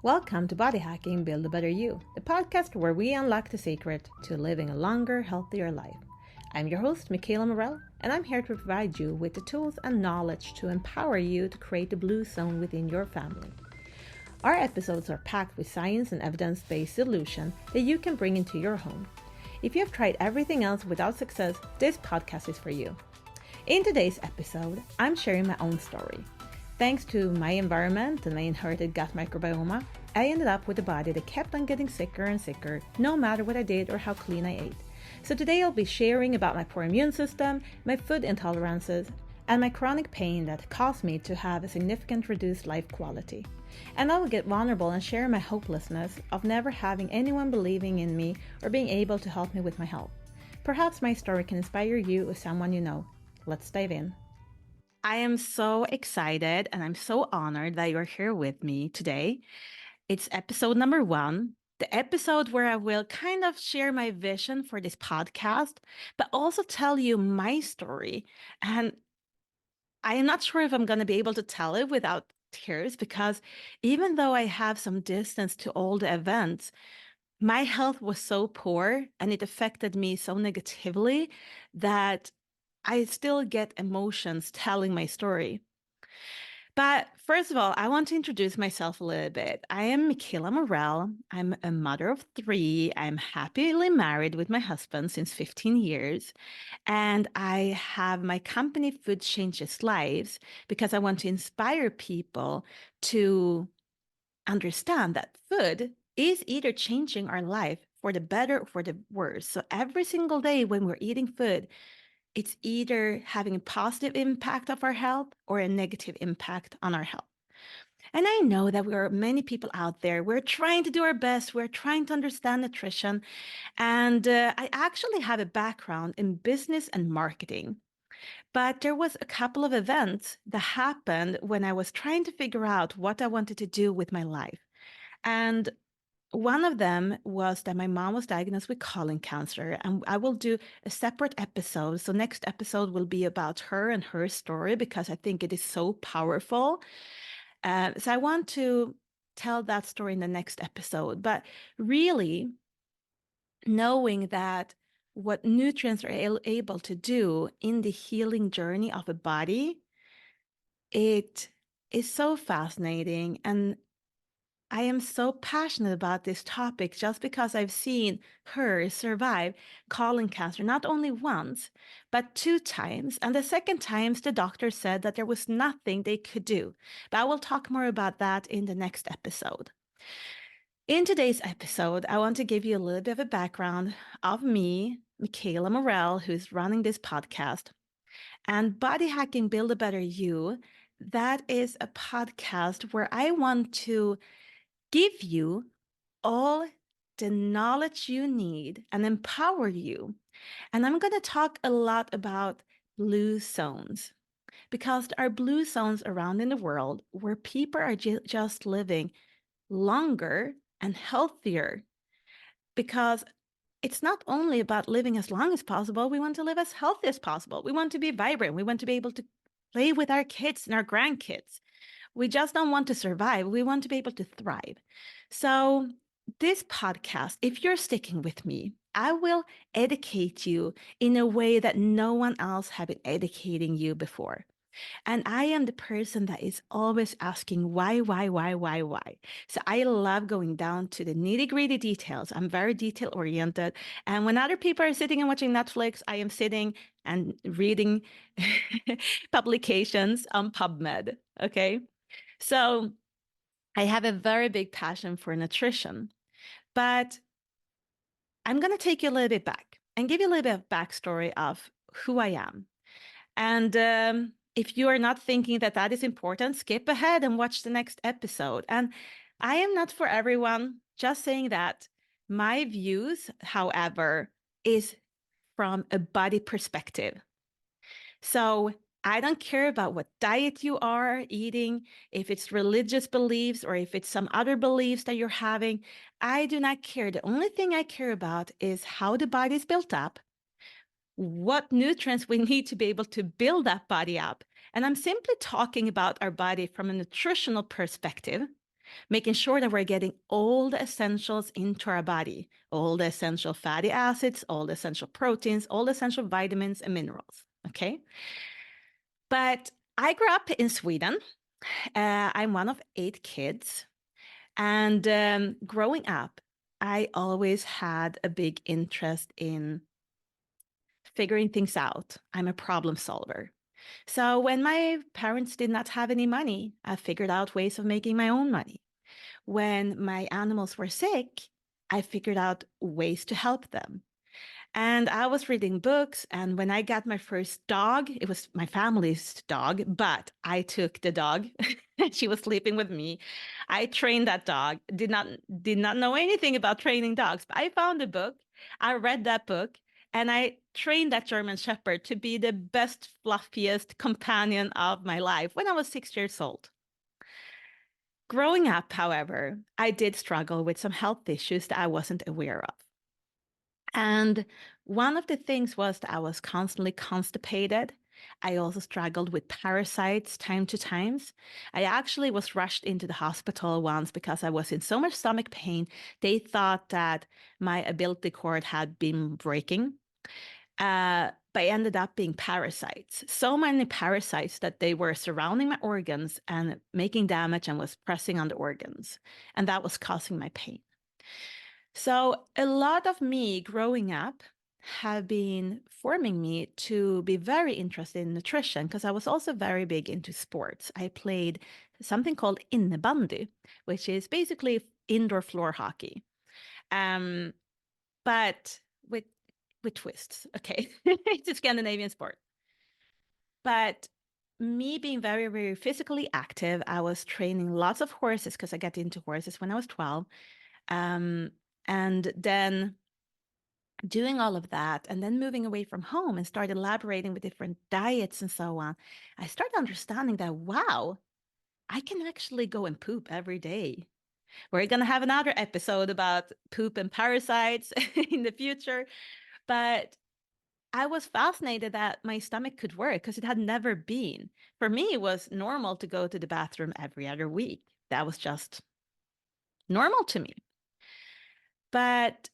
Welcome to Body Hacking Build a Better You, the podcast where we unlock the secret to living a longer, healthier life. I'm your host, Michaela Morell, and I'm here to provide you with the tools and knowledge to empower you to create the blue zone within your family. Our episodes are packed with science and evidence-based solutions that you can bring into your home. If you have tried everything else without success, this podcast is for you. In today's episode, I'm sharing my own story. Thanks to my environment and my inherited gut microbiome, I ended up with a body that kept on getting sicker and sicker, no matter what I did or how clean I ate. So today I'll be sharing about my poor immune system, my food intolerances, and my chronic pain that caused me to have a significant reduced life quality. And I will get vulnerable and share my hopelessness of never having anyone believing in me or being able to help me with my health. Perhaps my story can inspire you or someone you know. Let's dive in. I am so excited and I'm so honored that you're here with me today. It's episode number 1, the episode where I will kind of share my vision for this podcast, but also tell you my story. And I am not sure if I'm going to be able to tell it without tears, because even though I have some distance to all the events, my health was so poor and it affected me so negatively that I still get emotions telling my story. But first of all, I want to introduce myself a little bit. I am Michaela Morell. I'm a mother of 3. I'm happily married with my husband since 15 years. And I have my company Food Changes Lives because I want to inspire people to understand that food is either changing our life for the better or for the worse. So every single day when we're eating food, it's either having a positive impact of our health or a negative impact on our health. And I know that there are many people out there. We're trying to do our best. We're trying to understand nutrition. And I actually have a background in business and marketing. But there was a couple of events that happened when I was trying to figure out what I wanted to do with my life. And one of them was that my mom was diagnosed with colon cancer, and I will do a separate episode. So next episode will be about her and her story because I think it is so powerful. So I want to tell that story in the next episode. But really, knowing that what nutrients are able to do in the healing journey of a body, it is so fascinating. And I am so passionate about this topic just because I've seen her survive colon cancer, not only once, but 2 times. And the second time, the doctor said that there was nothing they could do. But I will talk more about that in the next episode. In today's episode, I want to give you a little bit of a background of me, Michaela Morell, who's running this podcast, and Body Hacking Build a Better You. That is a podcast where I want to give you all the knowledge you need and empower you. And I'm going to talk a lot about blue zones because there are blue zones around in the world where people are just living longer and healthier, because it's not only about living as long as possible. We want to live as healthy as possible. We want to be vibrant. We want to be able to play with our kids and our grandkids. We just don't want to survive. We want to be able to thrive. So this podcast, if you're sticking with me, I will educate you in a way that no one else has been educating you before. And I am the person that is always asking why. So I love going down to the nitty-gritty details. I'm very detail-oriented. And when other people are sitting and watching Netflix, I am sitting and reading publications on PubMed, okay? So I have a very big passion for nutrition, but I'm going to take you a little bit back and give you a little bit of backstory of who I am. And if you are not thinking that that is important, skip ahead and watch the next episode. And I am not for everyone, just saying that my views, however, is from a body perspective. So I don't care about what diet you are eating, if it's religious beliefs or if it's some other beliefs that you're having. I do not care. The only thing I care about is how the body is built up, what nutrients we need to be able to build that body up. And I'm simply talking about our body from a nutritional perspective. making sure that we're getting all the essentials into our body, all the essential fatty acids, all the essential proteins, all the essential vitamins and minerals. Okay. But I grew up in Sweden. I'm one of 8 kids. And growing up, I always had a big interest in figuring things out. I'm a problem solver. So when my parents did not have any money, I figured out ways of making my own money. When my animals were sick, I figured out ways to help them. And I was reading books. And when I got my first dog, it was my family's dog, but I took the dog. She was sleeping with me. I trained that dog. Did not know anything about training dogs, but I found a book. I read that book and I trained that German Shepherd to be the best, fluffiest companion of my life when I was 6 years old. Growing up, however, I did struggle with some health issues that I wasn't aware of. And one of the things was that I was constantly constipated. I also struggled with parasites time to times. I actually was rushed into the hospital once because I was in so much stomach pain. They thought that my umbilical cord had been breaking. But it ended up being parasites. So many parasites that they were surrounding my organs and making damage and was pressing on the organs. And that was causing my pain. So a lot of me growing up have been forming me to be very interested in nutrition because I was also very big into sports. I played something called innebandy, which is basically indoor floor hockey, um, but with twists. Okay, it's a Scandinavian sport. But me being very, very physically active, I was training lots of horses because I got into horses when I was 12. Um, and then doing all of that and then moving away from home and start elaborating with different diets and so on, I started understanding that, wow, I can actually go and poop every day. We're going to have another episode about poop and parasites in the future. But I was fascinated that my stomach could work because it had never been. For me, it was normal to go to the bathroom every other week. That was just normal to me. But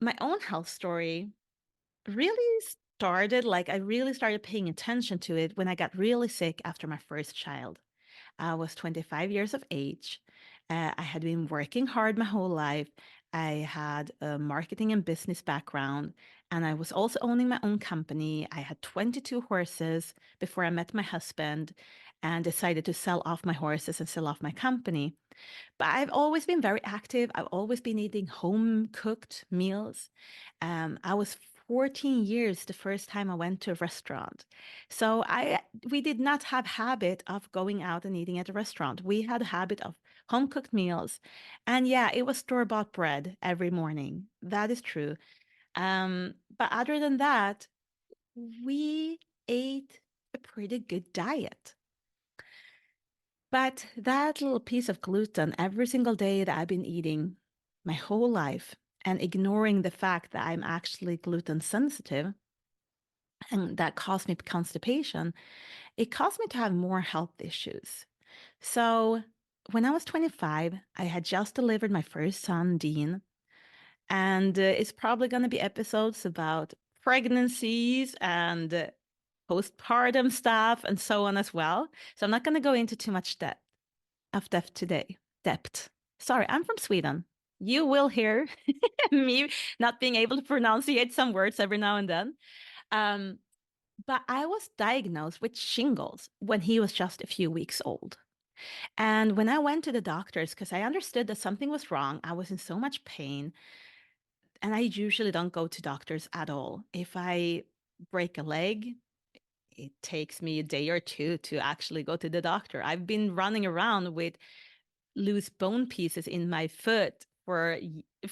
my own health story really started, like, I really started paying attention to it when I got really sick after my first child. I was 25 years of age. I had been working hard my whole life. I had a marketing and business background, and I was also owning my own company. I had 22 horses before I met my husband and decided to sell off my horses and sell off my company. But I've always been very active. I've always been eating home cooked meals. I was 14 years the first time I went to a restaurant. So we did not have habit of going out and eating at a restaurant. We had a habit of home cooked meals. And yeah, it was store-bought bread every morning. That is true. But other than that, we ate a pretty good diet. But that little piece of gluten every single day that I've been eating my whole life and ignoring the fact that I'm actually gluten sensitive and that caused me constipation, it caused me to have more health issues. So when I was 25, I had just delivered my first son, Dean, and it's probably going to be episodes about pregnancies and postpartum stuff and so on as well. So I'm not going to go into too much depth today. Depth. Sorry, I'm from Sweden. You will hear me not being able to pronunciate some words every now and then. Um, but I was diagnosed with shingles when he was just a few weeks old. And when I went to the doctors, because I understood that something was wrong, I was in so much pain. And I usually don't go to doctors at all. If I break a leg, it takes me a day or two to actually go to the doctor. I've been running around with loose bone pieces in my foot for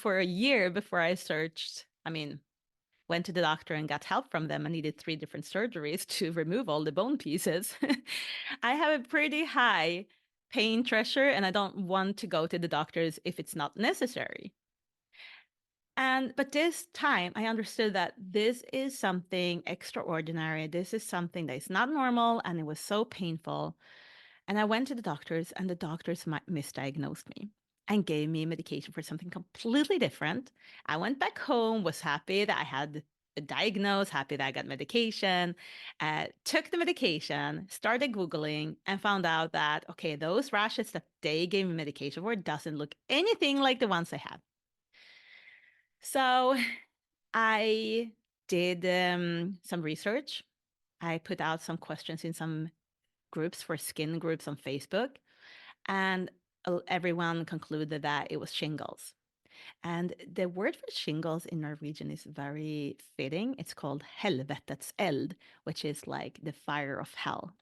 a year before I searched. I mean, went to the doctor and got help from them. I needed 3 different surgeries to remove all the bone pieces. I have a pretty high pain threshold, and I don't want to go to the doctors if it's not necessary. But this time I understood that this is something extraordinary. This is something that is not normal, and it was so painful. And I went to the doctors, and the doctors misdiagnosed me and gave me medication for something completely different. I went back home, was happy that I had a diagnosis, happy that I got medication, took the medication, started Googling, and found out that, okay, those rashes that they gave me medication for doesn't look anything like the ones I had. So I did some research. I put out some questions in some groups for skin groups on Facebook, and everyone concluded that it was shingles. And the word for shingles in Norwegian is very fitting. It's called helvetets eld, which is like the fire of hell.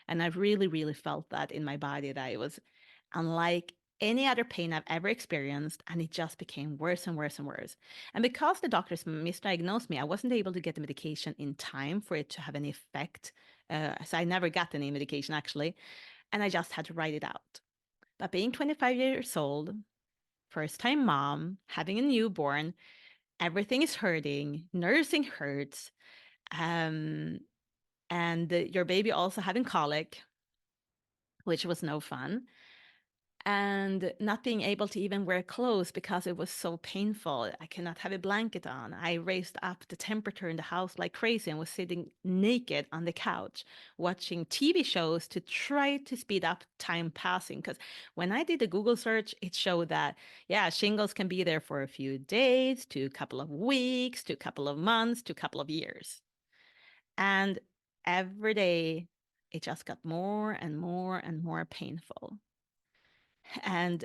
And I really, really felt that in my body, that it was unlike any other pain I've ever experienced. And it just became worse and worse and worse. And because the doctors misdiagnosed me, I wasn't able to get the medication in time for it to have any effect. So I never got any medication, actually. And I just had to write it out. But being 25 years old, first time mom, having a newborn, everything is hurting, nursing hurts, um, and your baby also having colic, which was no fun, and not being able to even wear clothes because it was so painful. I cannot have a blanket on. I raised up the temperature in the house like crazy and was sitting naked on the couch watching TV shows to try to speed up time passing. Because when I did a Google search, it showed that, yeah, shingles can be there for a few days to a couple of weeks to a couple of months to a couple of years. And every day, it just got more and more and more painful. And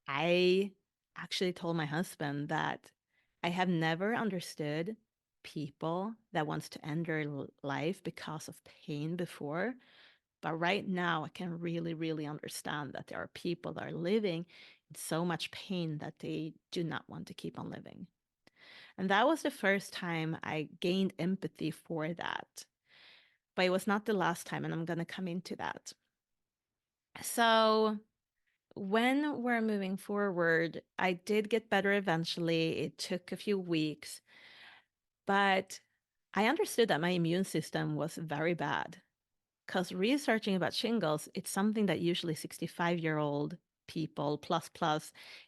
I actually told my husband that I have never understood people that wants to end their life because of pain before. But right now, I can really, really understand that there are people that are living in so much pain that they do not want to keep on living. And that was the first time I gained empathy for that. But it was not the last time, and I'm going to come into that. So when we're moving forward, I did get better eventually. It took a few weeks, but I understood that my immune system was very bad because researching about shingles, it's something that usually 65-year-old people plus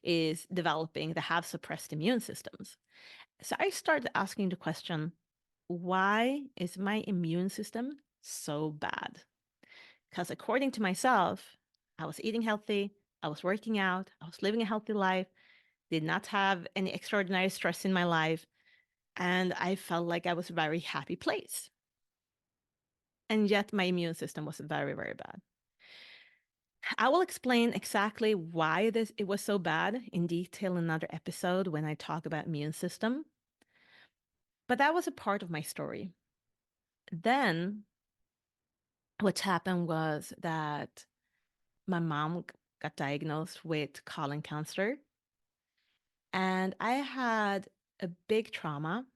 is developing that have suppressed immune systems. So I started asking the question, why is my immune system so bad? Because according to myself, I was eating healthy, I was working out, I was living a healthy life, did not have any extraordinary stress in my life, and I felt like I was a very happy place. And yet my immune system was very, very bad. I will explain exactly why it was so bad in detail in another episode when I talk about immune system. But that was a part of my story. Then what happened was that my mom got diagnosed with colon cancer. And I had a big trauma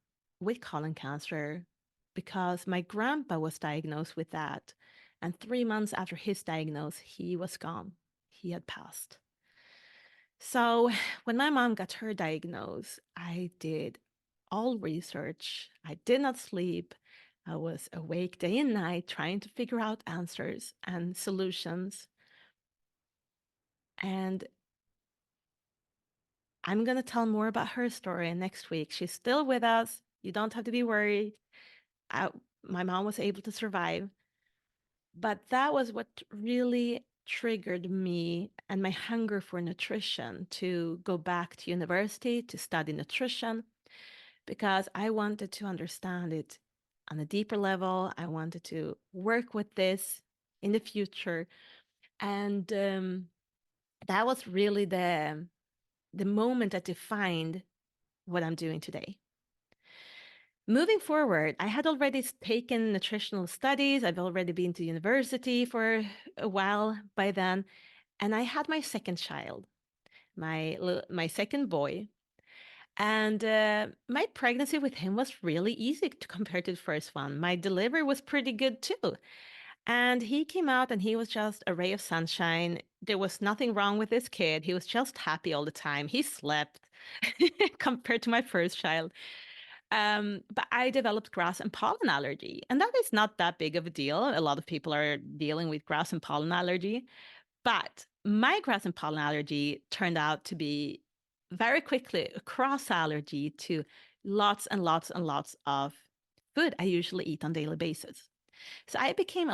with colon cancer because my grandpa was diagnosed with that. And 3 months after his diagnosis, he was gone. He had passed. So when my mom got her diagnosis, I did all research. I did not sleep. I was awake day and night trying to figure out answers and solutions. And I'm going to tell more about her story next week. She's still with us. You don't have to be worried. I, my mom was able to survive. But that was what really triggered me and my hunger for nutrition to go back to university to study nutrition because I wanted to understand it on a deeper level. I wanted to work with this in the future. And that was really the moment that defined what I'm doing today. Moving forward, I had already taken nutritional studies. I've already been to university for a while by then. And I had my second child, my second boy. And my pregnancy with him was really easy to compare to the first one. My delivery was pretty good too. And he came out and he was just a ray of sunshine. There was nothing wrong with this kid. He was just happy all the time. He slept compared to my first child. But I developed grass and pollen allergy, and that is not that big of a deal. A lot of people are dealing with grass and pollen allergy, but my grass and pollen allergy turned out to be very quickly a cross allergy to lots and lots and lots of food I usually eat on a daily basis. So I became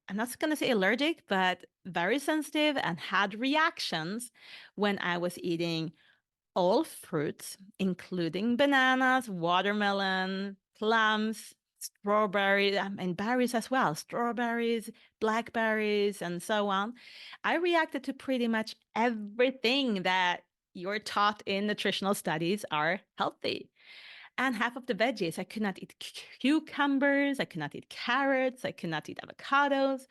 I'm not going to say allergic, but very sensitive and had reactions when I was eating all fruits, including bananas, watermelon, plums, strawberries, and berries as well, strawberries, blackberries, and so on. I reacted to pretty much everything that you're taught in nutritional studies are healthy. And half of the veggies, I could not eat cucumbers, I could not eat carrots, I could not eat avocados.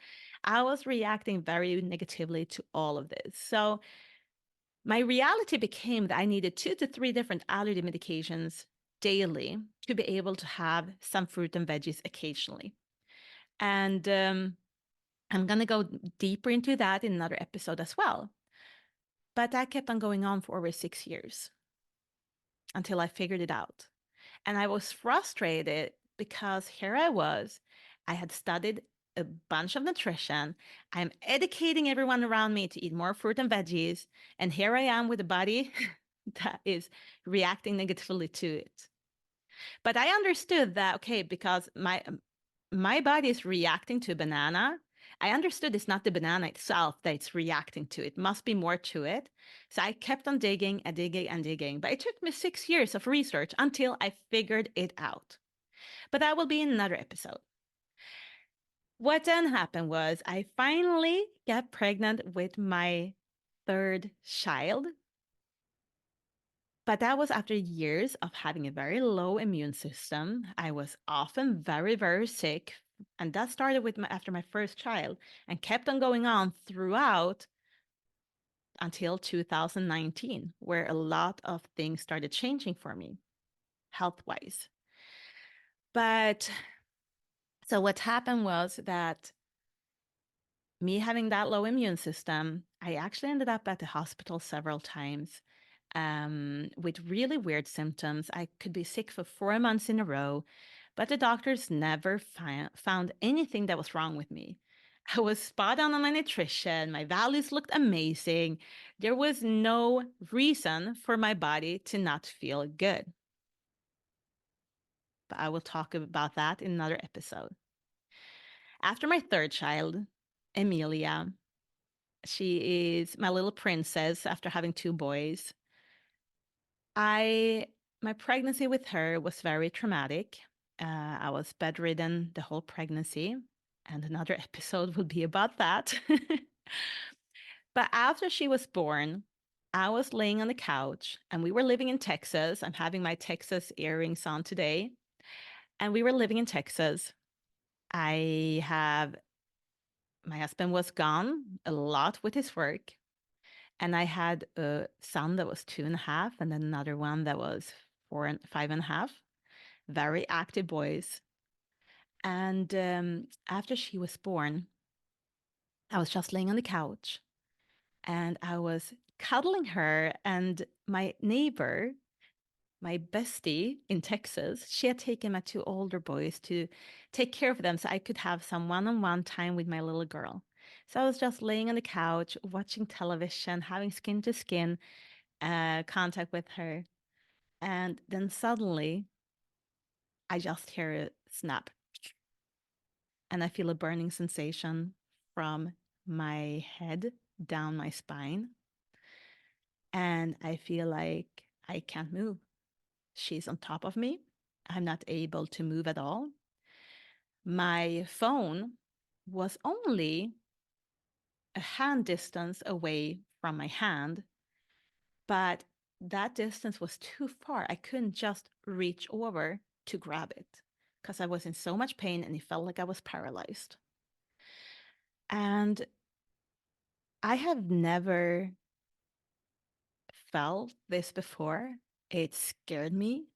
I was reacting very negatively to all of this. So my reality became that I needed 2 to 3 different allergy medications daily to be able to have some fruit and veggies occasionally. And I'm going to go deeper into that in another episode as well. But that kept on going on for over 6 years until I figured it out. And I was frustrated because here I had studied a bunch of nutrition. I'm educating everyone around me to eat more fruit and veggies. And here I am with a body that is reacting negatively to it. But I understood that, okay, because my body is reacting to a banana. I understood it's not the banana itself that it's reacting to. It must be more to it. So I kept on digging and digging and digging. But it took me 6 years of research until I figured it out. But that will be in another episode. What then happened was I finally got pregnant with my third child. But that was after years of having a very low immune system. I was often very, very sick. And that started with after my first child and kept on going on throughout until 2019, where a lot of things started changing for me health-wise. But so what happened was that me having that low immune system, I actually ended up at the hospital several times with really weird symptoms. I could be sick for 4 months in a row, but the doctors never found anything that was wrong with me. I was spot on my nutrition. My values looked amazing. There was no reason for my body to not feel good. But I will talk about that in another episode. After my third child, Emilia, she is my little princess after having 2 boys. My pregnancy with her was very traumatic. I was bedridden the whole pregnancy, and another episode will be about that. But after she was born, I was laying on the couch, and we were living in Texas. I'm having my Texas earrings on today, and we were living in Texas. My husband was gone a lot with his work. And I had a son that was 2.5, and then another one that was 5.5. Very active boys. And after she was born, I was just laying on the couch and I was cuddling her. And my neighbor, my bestie in Texas, she had taken my 2 older boys to take care of them so I could have some one-on-one time with my little girl. So I was just laying on the couch, watching television, having skin to skin contact with her. And then suddenly, I just hear a snap. And I feel a burning sensation from my head down my spine. And I feel like I can't move. She's on top of me. I'm not able to move at all. My phone was only a hand distance away from my hand, but that distance was too far. I couldn't just reach over to grab it because I was in so much pain and it felt like I was paralyzed. And I have never felt this before. It scared me.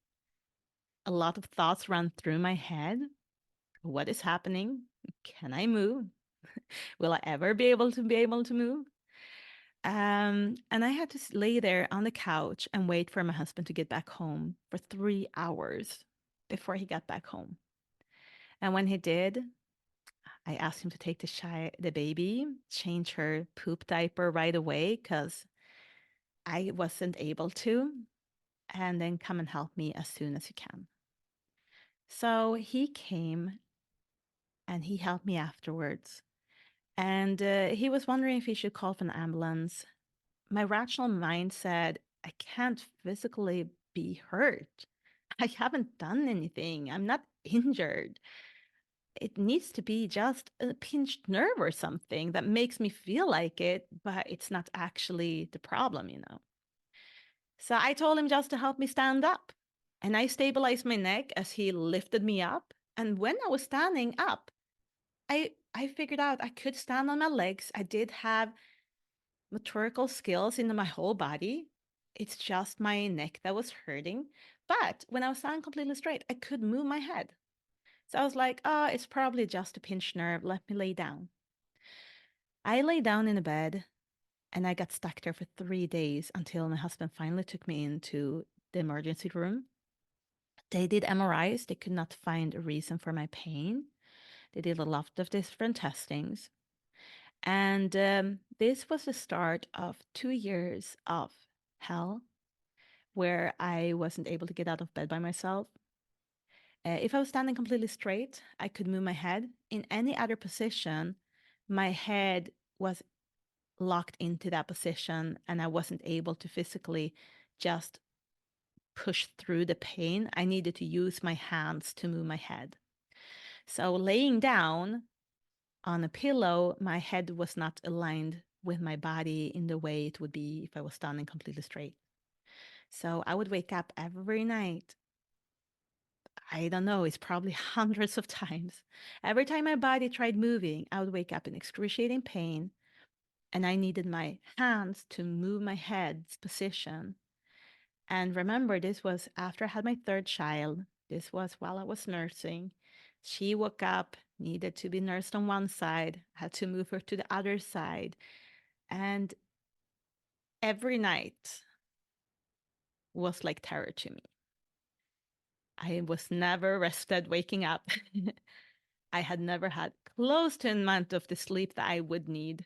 A lot of thoughts ran through my head. What is happening? Can I move? Will I ever be able to move? And I had to lay there on the couch and wait for my husband to get back home for 3 hours before he got back home. And when he did, I asked him to take the baby, change her poop diaper right away because I wasn't able to, and then come and help me as soon as you can. So he came and he helped me afterwards. And he was wondering if he should call for an ambulance. My rational mind said, I can't physically be hurt. I haven't done anything. I'm not injured. It needs to be just a pinched nerve or something that makes me feel like it, but it's not actually the problem. So I told him just to help me stand up. And I stabilized my neck as he lifted me up. And when I was standing up, I figured out I could stand on my legs. I did have motorical skills in my whole body. It's just my neck that was hurting. But when I was standing completely straight, I could move my head. So I was like, oh, it's probably just a pinched nerve. Let me lay down. I lay down in the bed and I got stuck there for 3 days until my husband finally took me into the emergency room. They did MRIs. They could not find a reason for my pain. They did a lot of different testings. And this was the start of 2 years of hell where I wasn't able to get out of bed by myself. If I was standing completely straight, I could move my head. In any other position, my head was locked into that position and I wasn't able to physically just push through the pain. I needed to use my hands to move my head. So laying down on a pillow, my head was not aligned with my body in the way it would be if I was standing completely straight. So I would wake up every night. I don't know, it's probably hundreds of times. Every time my body tried moving, I would wake up in excruciating pain, and I needed my hands to move my head's position. And remember, this was after I had my third child. This was while I was nursing. She woke up, needed to be nursed on one side, had to move her to the other side. And every night was like terror to me. I was never rested waking up. I had never had close to an amount of the sleep that I would need.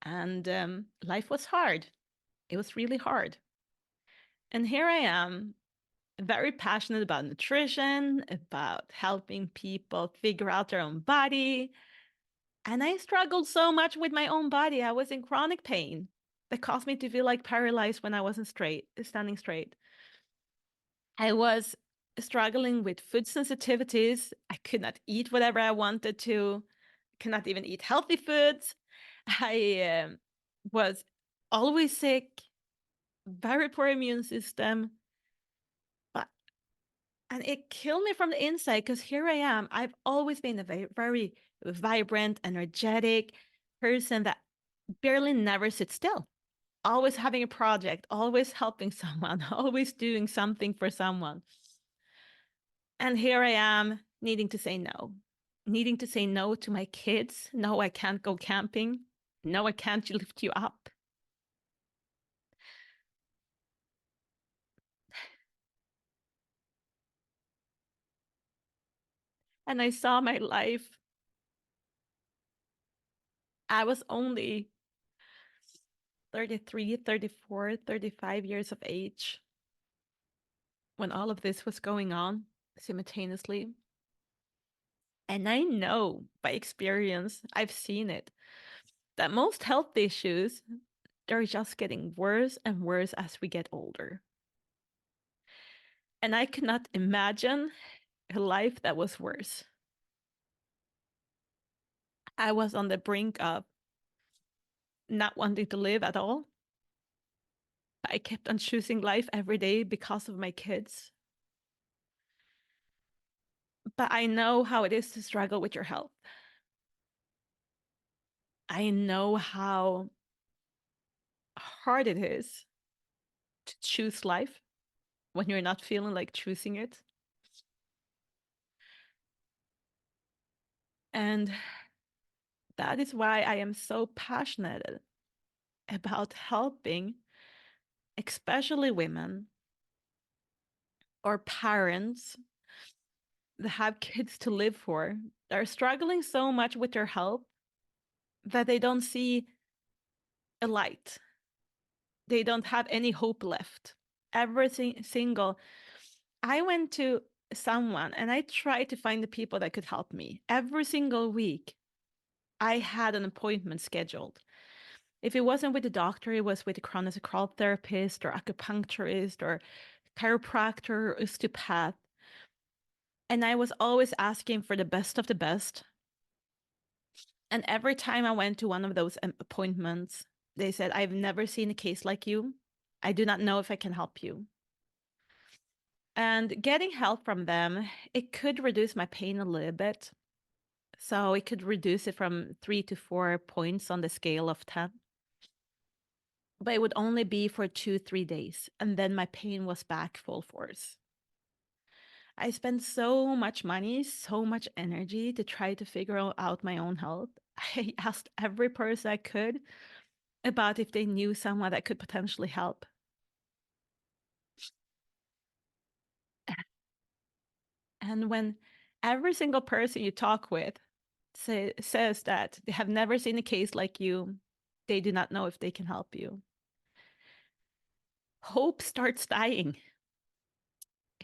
And life was hard. It was really hard. And here I am, very passionate about nutrition, about helping people figure out their own body. And I struggled so much with my own body. I was in chronic pain that caused me to feel like paralyzed when I wasn't standing straight. I was struggling with food sensitivities. I could not eat whatever I wanted to, could not even eat healthy foods. I was always sick, very poor immune system. But and it killed me from the inside because here I am. I've always been a very, very vibrant, energetic person that barely never sits still. Always having a project, always helping someone, always doing something for someone. And here I am needing to say no, needing to say no to my kids. No, I can't go camping. No, I can't lift you up. And I saw my life. I was only 33, 34, 35 years of age when all of this was going on simultaneously. And I know by experience, I've seen it, that most health issues, they're just getting worse and worse as we get older. And I could not imagine a life that was worse. I was on the brink of not wanting to live at all. I kept on choosing life every day because of my kids. But I know how it is to struggle with your health. I know how hard it is to choose life when you're not feeling like choosing it. And that is why I am so passionate about helping, especially women or parents that have kids to live for. They're struggling so much with their health that they don't see a light. They don't have any hope left. Every single, I went to someone and I tried to find the people that could help me. Every single week, I had an appointment scheduled. If it wasn't with the doctor, it was with a chronic therapist or acupuncturist or chiropractor or osteopath. And I was always asking for the best of the best. And every time I went to one of those appointments, they said, I've never seen a case like you. I do not know if I can help you. And getting help from them, it could reduce my pain a little bit. So it could reduce it from 3 to 4 points on the scale of 10. But it would only be for 2, 3 days. And then my pain was back full force. I spent so much money, so much energy to try to figure out my own health. I asked every person I could about if they knew someone that could potentially help. And when every single person you talk with says that they have never seen a case like you, they do not know if they can help you. Hope starts dying.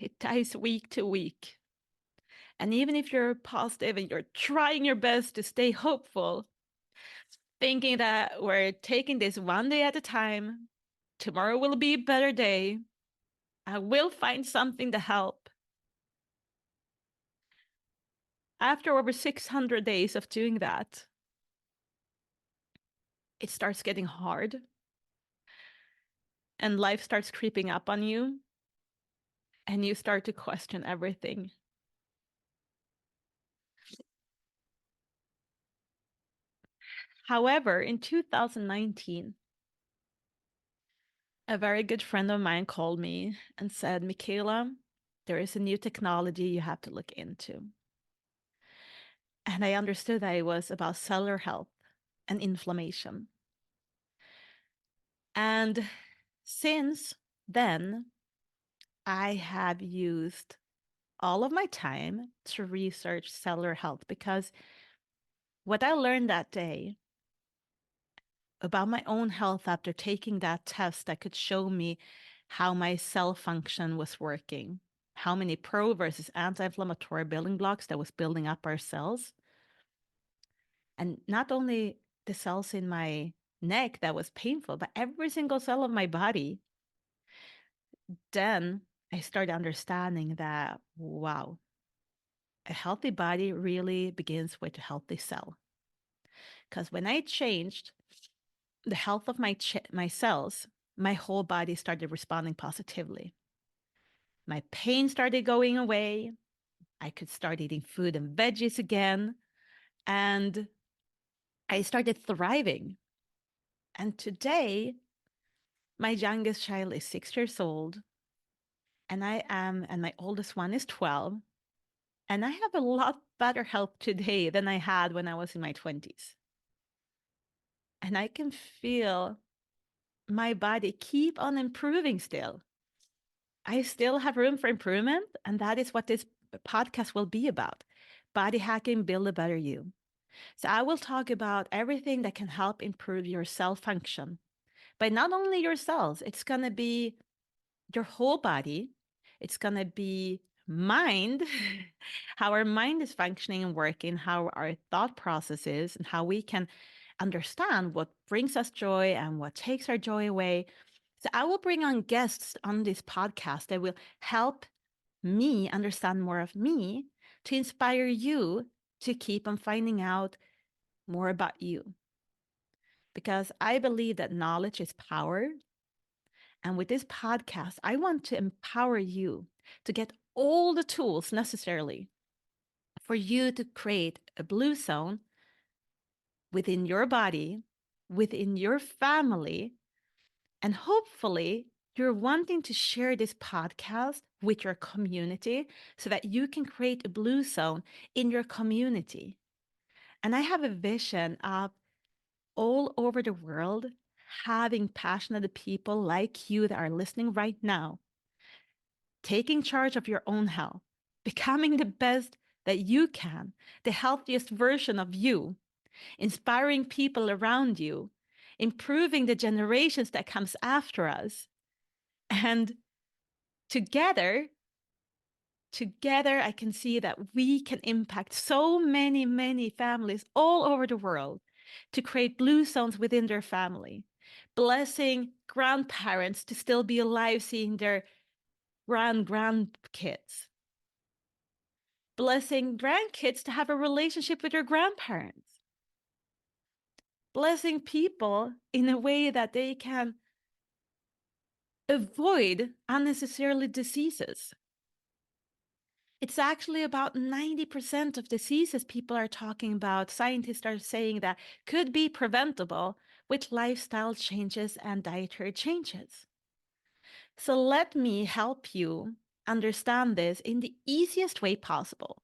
It dies week to week. And even if you're positive and you're trying your best to stay hopeful, thinking that we're taking this one day at a time, tomorrow will be a better day, I will find something to help. After over 600 days of doing that, it starts getting hard and life starts creeping up on you and you start to question everything. However, in 2019, a very good friend of mine called me and said, Michaela, there is a new technology you have to look into. And I understood that it was about cellular health and inflammation. And since then, I have used all of my time to research cellular health because what I learned that day about my own health after taking that test that could show me how my cell function was working, how many pro versus anti-inflammatory building blocks that was building up our cells. And not only the cells in my neck that was painful, but every single cell of my body. Then I started understanding that, wow, a healthy body really begins with a healthy cell. Because when I changed the health of my cells, my whole body started responding positively. My pain started going away. I could start eating food and veggies again. And I started thriving. And today, my youngest child is 6 years old. And my oldest one is 12. And I have a lot better health today than I had when I was in my 20s. And I can feel my body keep on improving still. I still have room for improvement. And that is what this podcast will be about. Body hacking, build a better you. So I will talk about everything that can help improve your cell function. But not only your cells, it's going to be your whole body. It's going to be mind, how our mind is functioning and working, how our thought process is, and how we can understand what brings us joy and what takes our joy away. So I will bring on guests on this podcast that will help me understand more of me to inspire you to keep on finding out more about you. Because I believe that knowledge is power. And with this podcast, I want to empower you to get all the tools necessarily for you to create a blue zone within your body, within your family, and hopefully you're wanting to share this podcast with your community so that you can create a blue zone in your community. And I have a vision of all over the world having passionate people like you that are listening right now, taking charge of your own health, becoming the best that you can, the healthiest version of you, inspiring people around you, improving the generations that comes after us. And together, I can see that we can impact so many, many families all over the world to create blue zones within their family, blessing grandparents to still be alive, seeing their grandkids, blessing grandkids to have a relationship with their grandparents, blessing people in a way that they can avoid unnecessarily diseases. It's actually about 90% of diseases people are talking about. Scientists are saying that could be preventable with lifestyle changes and dietary changes. So let me help you understand this in the easiest way possible.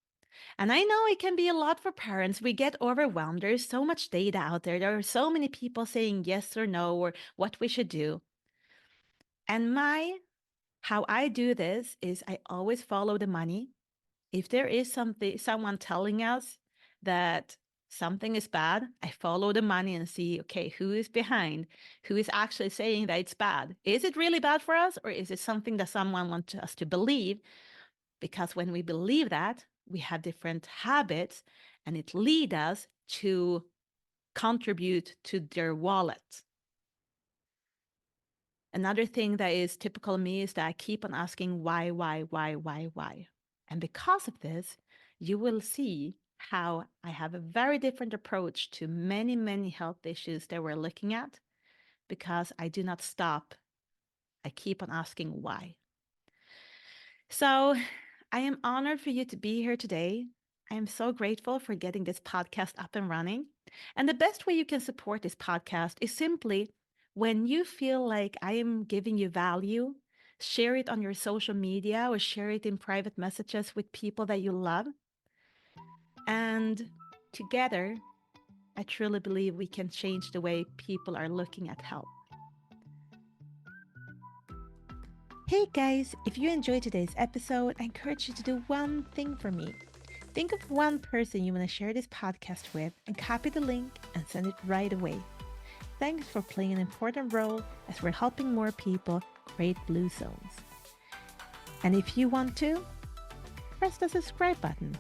And I know it can be a lot for parents. We get overwhelmed. There's so much data out there. There are so many people saying yes or no or what we should do. And how I do this is I always follow the money. If there is someone telling us that something is bad, I follow the money and see, okay, who is behind, who is actually saying that it's bad. Is it really bad for us, or is it something that someone wants us to believe? Because when we believe that, we have different habits, and it leads us to contribute to their wallet. Another thing that is typical of me is that I keep on asking why. And because of this, you will see how I have a very different approach to many, many health issues that we're looking at, because I do not stop. I keep on asking why. So I am honored for you to be here today. I am so grateful for getting this podcast up and running. And the best way you can support this podcast is simply when you feel like I am giving you value, share it on your social media or share it in private messages with people that you love. And together, I truly believe we can change the way people are looking at health. Hey guys, if you enjoyed today's episode, I encourage you to do one thing for me. Think of one person you want to share this podcast with and copy the link and send it right away. Thanks for playing an important role as we're helping more people create blue zones. And if you want to, press the subscribe button